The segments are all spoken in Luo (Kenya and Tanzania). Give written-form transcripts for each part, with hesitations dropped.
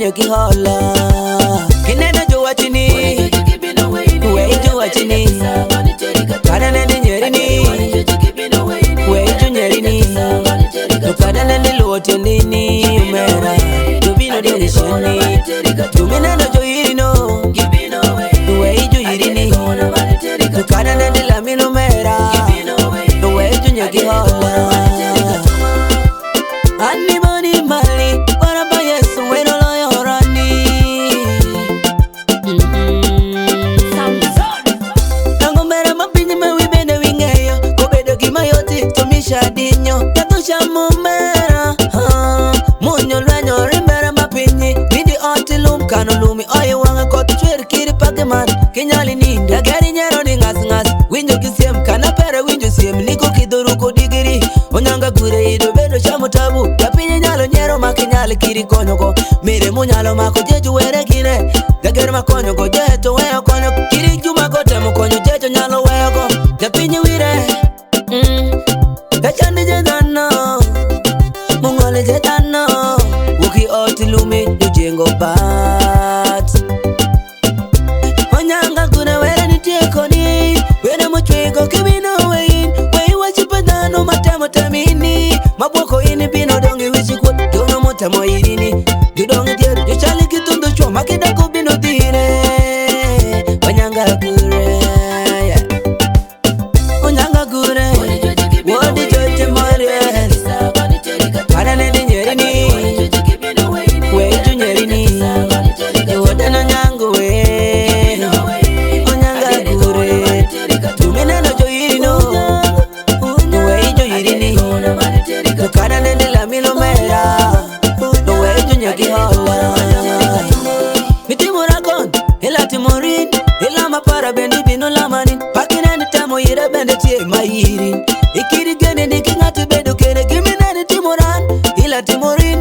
junye ki hola kinena jo wachini we jo wachini kada nende nyerini we jo nyerini to kada nende lote nini umera to bino de shoni to minena jo irino we jo irini to kada nende la minumera we junye ki hola anybody mali para ba yesu we no lo yorani tango mera mapinyi me wi bende wingeyo ko bedo gima yoti to mishadinyo tato chamo mera munyo lwanyo rimbera mapinyi bidi otilum kano lumi oye wanga koto chwer kiri pageman kinyali ninde agari nyero ni ngas winjo kisiem kana pere winjo siem niko kiduru kodigiri onyanga gure ido bedo chamo tabu yapinyi nyalo nyero makinyali kiri konyoko mire munyalo mako jeju were gine dager makonyo go jeto weyo konyo kiri juma go temo konyo jejo nyalo weyo go yapinyi wire echandi jedano mungole jedano uki otilumi yujengo bat onyanga gure were nitiekoni wene mochwego kibino wein wei wachipadano matemo temini mabwoko ini bino dongi wichikut jono motemo irini judongi dieru jochali kitundu chwa makidako bino dire onyanga gure onyanga gure wodi jote moriel kada nende nyerini we ju nyerini wodana nyangu we onyanga gure tumineno jo irino we jo irini to kada nende la milomera we ju nyagi hola mitimura kon ila timorin ila mapara bendi bino lamanin pakinani tamo ira bende tie mayirin ikiri gene niki ngatu bedo kene giminani timuran ila timorin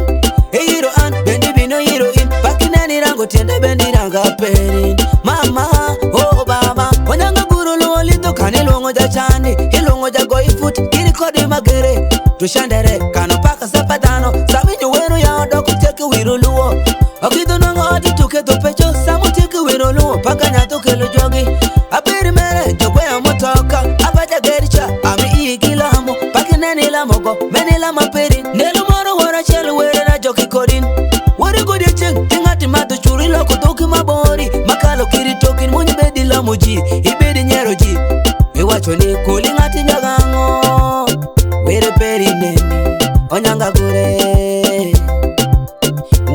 hiro an bendi bino heroin pakinani rango tiende bendi ranga perin mama oh baba onyanga guru lolito kane longo ja chani ilongo ja goifut kiri kodi magere to shandere kano paka sapatano sabinyo wero ya odoko teke wiro luo akido nango ati tuke to pecho samu teke wiro luo paka nyato kelo jogi abiri mere jogwe ya motoka abaja gericha ami igilamo pakinani la mogo meni la maperi nelu moro wara chelu were na joki kodin wari godi cheng tingati mato churi loko toki mabori makalo kiri tokin munyi bedi la moji ibedi nyero ji iwacho ni kulingati nyagango were peri neni onyanga gure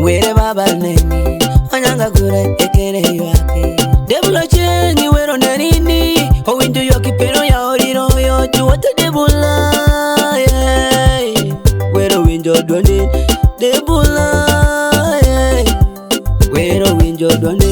were baba neni onyanga gure ekere yuaki debulo chengi wero nenini owinjo yoki pero ya oriro yo juwote debula wero winjo dwani debula wero winjo dwani